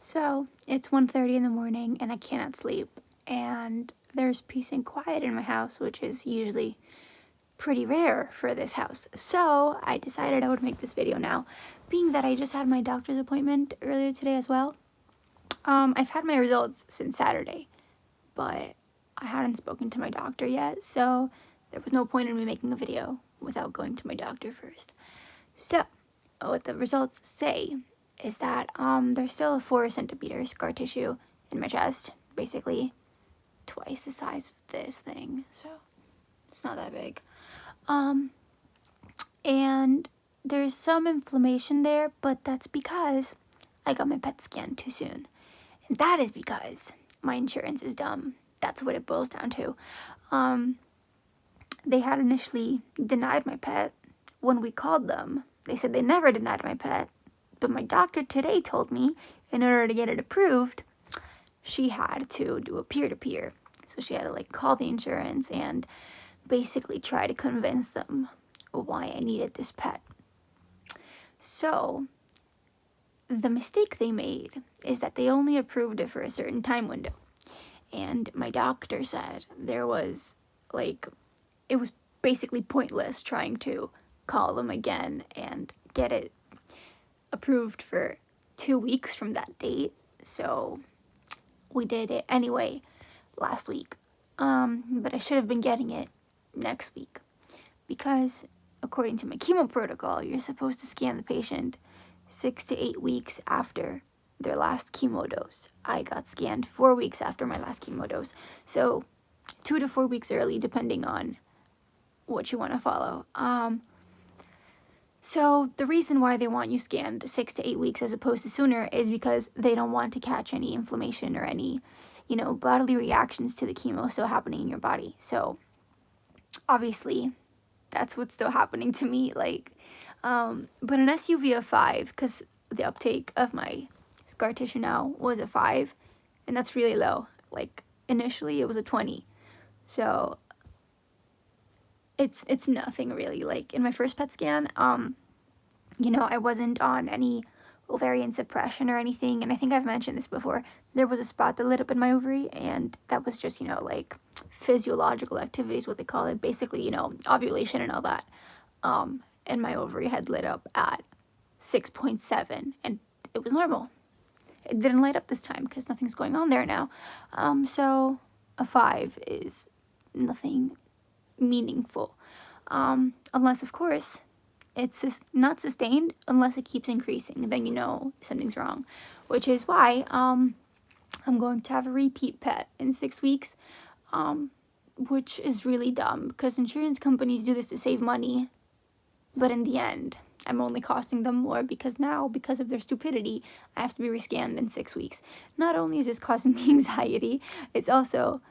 So it's 1:30 in the morning and I cannot sleep, and there's peace and quiet in my house, which is usually pretty rare for this house. So I decided I would make this video now, being that I just had my doctor's appointment earlier today as well. I've had my results since Saturday, but I hadn't spoken to my doctor yet, so there was no point in me making a video without going to my doctor first. So what the results say is that there's still a 4 centimeter scar tissue in my chest, basically twice the size of this thing, so it's not that big. And there's some inflammation there, but that's because I got my PET scan too soon. And that is because my insurance is dumb. That's what it boils down to. They had initially denied my PET. When we called them, they said they never denied my PET. But my doctor today told me in order to get it approved, she had to do a peer-to-peer. So she had to call the insurance and basically try to convince them why I needed this PET. So the mistake they made is that they only approved it for a certain time window. And my doctor said it was basically pointless trying to call them again and get it approved for 2 weeks from that date. So we did it anyway last week. But I should have been getting it next week because according to my chemo protocol, you're supposed to scan the patient 6 to 8 weeks after their last chemo dose. I got scanned 4 weeks after my last chemo dose. So 2 to 4 weeks early, depending on what you want to follow. So the reason why they want you scanned 6 to 8 weeks as opposed to sooner is because they don't want to catch any inflammation or any, bodily reactions to the chemo still happening in your body. So obviously that's what's still happening to me. But an SUV of 5, because the uptake of my scar tissue now was a 5, and that's really low. Initially it was a 20. So it's nothing really. In my first PET scan, I wasn't on any ovarian suppression or anything, and I think I've mentioned this before. There was a spot that lit up in my ovary, and that was just, physiological activities, what they call it, basically, ovulation and all that. And my ovary had lit up at 6.7, and it was normal. It didn't light up this time because nothing's going on there now. So a 5 is nothing meaningful. Unless, of course, it's not sustained unless it keeps increasing. Then something's wrong, which is why I'm going to have a repeat PET in 6 weeks, which is really dumb because insurance companies do this to save money, but in the end, I'm only costing them more because of their stupidity, I have to be rescanned in 6 weeks. Not only is this causing me anxiety, it's also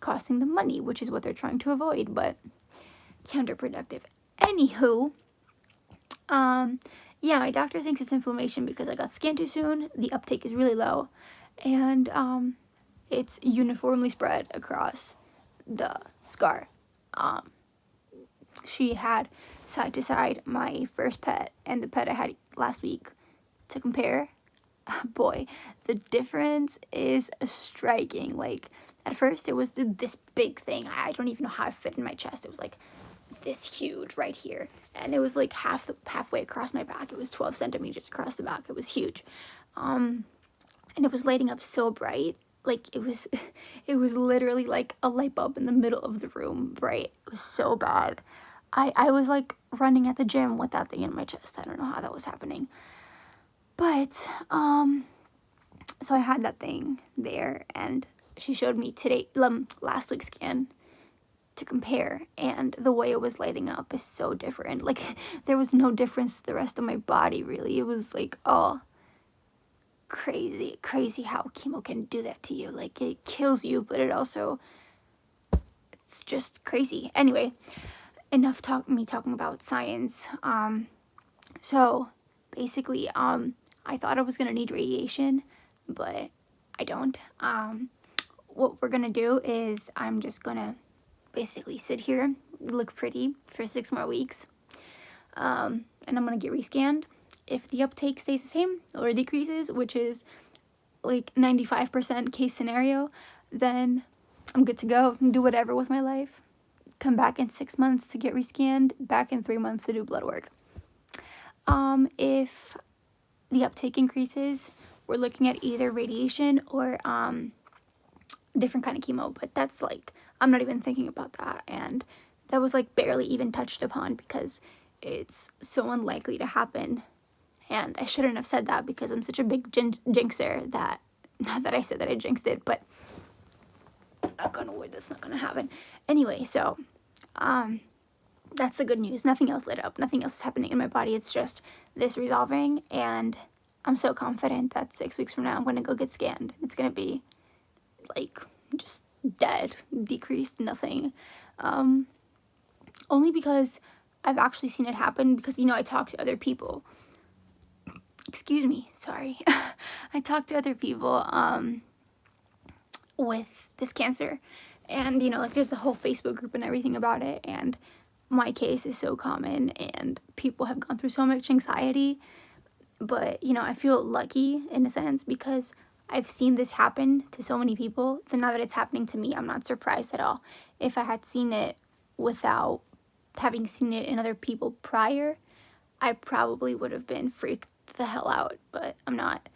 costing them money, which is what they're trying to avoid, but counterproductive. Anywho, my doctor thinks it's inflammation because I got scanned too soon, the uptake is really low, and it's uniformly spread across the scar. She had side to side my first PET and the PET I had last week to compare. Boy, the difference is striking. At first it was this big thing. I don't even know how it fit in my chest. It was this huge right here, and it was halfway across my back. It was 12 centimeters across the back. It was huge, and it was lighting up so bright. It was literally like a light bulb in the middle of the room bright. It was so bad. I was running at the gym with that thing in my chest. I don't know how that was happening, but so I had that thing there, and she showed me last week's scan to compare, and the way it was lighting up is so different. There was no difference to the rest of my body, really. It was oh, crazy how chemo can do that to you. It kills you, but it's just crazy. Anyway, enough me talking about science. So basically, I thought I was gonna need radiation, but I don't. What we're gonna do is I'm just gonna basically sit here, look pretty for 6 more weeks, and I'm gonna get rescanned, if the uptake stays the same or decreases, which is like 95% case scenario, then I'm good to go and do whatever with my life. Come back in 6 months to get rescanned, back in 3 months to do blood work. If the uptake increases, we're looking at either radiation or different kind of chemo, but that's like, I'm not even thinking about that, and that was like barely even touched upon because it's so unlikely to happen. And I shouldn't have said that because I'm such a big jinxer that, not that I said that I jinxed it, but knock on wood, that's not gonna happen. Anyway, so that's the good news. Nothing else lit up, nothing else is happening in my body. It's just this resolving, and I'm so confident that 6 weeks from now I'm gonna go get scanned. It's gonna be like just dead, decreased, nothing. Only because I've actually seen it happen, because I talk to other people. Excuse me, sorry. I talk to other people with this cancer, and like there's a whole Facebook group and everything about it, and my case is so common and people have gone through so much anxiety. But I feel lucky in a sense because I've seen this happen to so many people. Then now that it's happening to me, I'm not surprised at all. If I had seen it without having seen it in other people prior, I probably would have been freaked the hell out, but I'm not.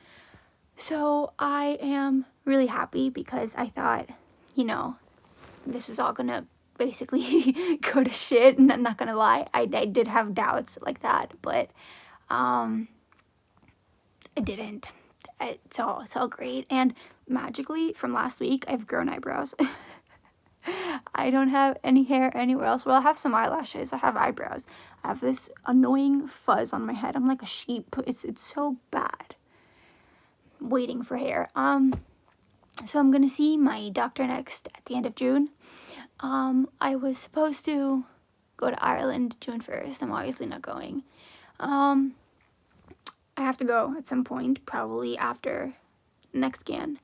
So I am really happy because I thought, this was all gonna basically go to shit, and I'm not gonna lie, I did have doubts like that, but I didn't. It's all great, and magically from last week I've grown eyebrows. I don't have any hair anywhere else. Well, I have some eyelashes. I have eyebrows. I have this annoying fuzz on my head. I'm like a sheep. It's so bad. Waiting for hair. So I'm gonna see my doctor next at the end of June. I was supposed to go to Ireland June 1st. I'm obviously not going. I have to go at some point, probably after next scan.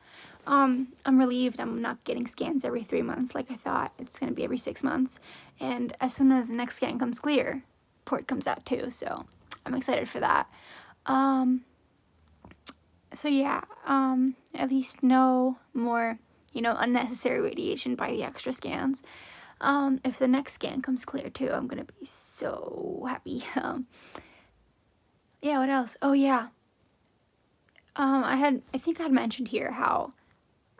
I'm relieved I'm not getting scans every 3 months like I thought. It's going to be every 6 months. And as soon as the next scan comes clear, report comes out too. So I'm excited for that. So yeah, at least no more, unnecessary radiation by the extra scans. If the next scan comes clear too, I'm going to be so happy. Yeah, what else? Oh yeah. I think I had mentioned here how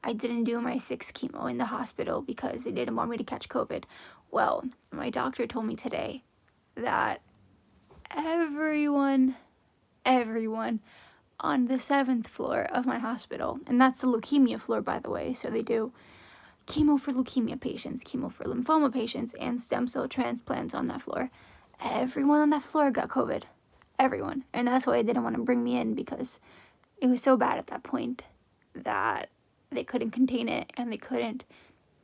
I didn't do my 6th chemo in the hospital because they didn't want me to catch COVID. Well, my doctor told me today that everyone on the 7th floor of my hospital, and that's the leukemia floor, by the way, so they do chemo for leukemia patients, chemo for lymphoma patients, and stem cell transplants on that floor. Everyone on that floor got COVID. Everyone. And that's why they didn't want to bring me in, because it was so bad at that point that they couldn't contain it, and they couldn't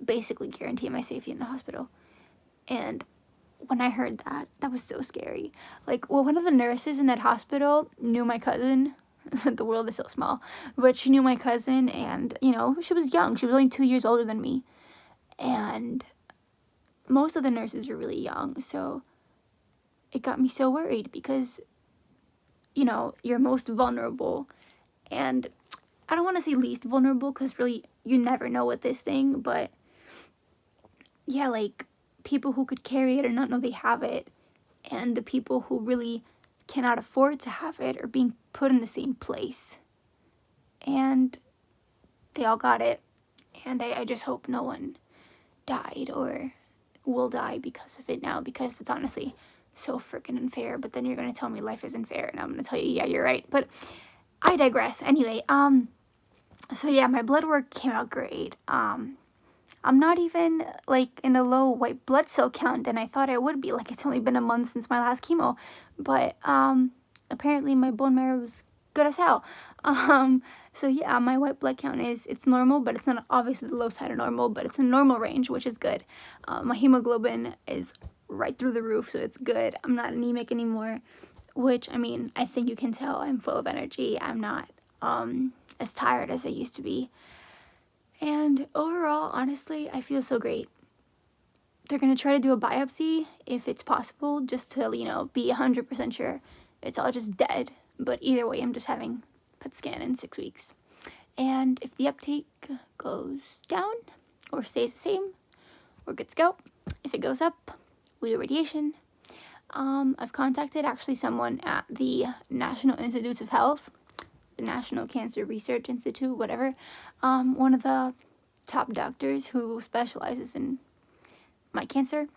basically guarantee my safety in the hospital. And when I heard that, that was so scary. One of the nurses in that hospital knew my cousin. The world is so small. But she knew my cousin, and, she was young. She was only 2 years older than me. And most of the nurses are really young, so it got me so worried because, you're most vulnerable. And I don't want to say least vulnerable because really you never know with this thing, but yeah, people who could carry it or not know they have it, and the people who really cannot afford to have it are being put in the same place. And they all got it, and I just hope no one died or will die because of it now, because it's honestly so freaking unfair. But then you're going to tell me life isn't fair, and I'm going to tell you, yeah, you're right. But I digress. Anyway, so yeah, my blood work came out great. I'm not even in a low white blood cell count, and I thought I would be. It's only been a month since my last chemo, but apparently my bone marrow was good as hell. So yeah, my white blood count it's normal, but it's not obviously the low side of normal, but it's in normal range, which is good. My hemoglobin is right through the roof, so it's good. I'm not anemic anymore, which, I think you can tell I'm full of energy. I'm not as tired as I used to be. And overall, honestly, I feel so great. They're going to try to do a biopsy if it's possible, just to, be 100% sure it's all just dead. But either way, I'm just having PET scan in 6 weeks. And if the uptake goes down or stays the same, we're good to go. If it goes up, we do radiation. I've contacted actually someone at the National Institutes of Health, the National Cancer Research Institute, whatever. One of the top doctors who specializes in my cancer.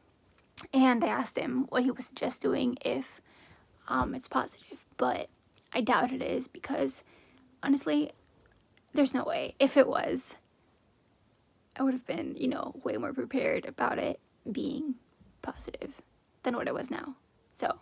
And I asked him what he would suggest doing if it's positive. But I doubt it is, because honestly, there's no way. If it was, I would have been, way more prepared about it being positive than what it was now. So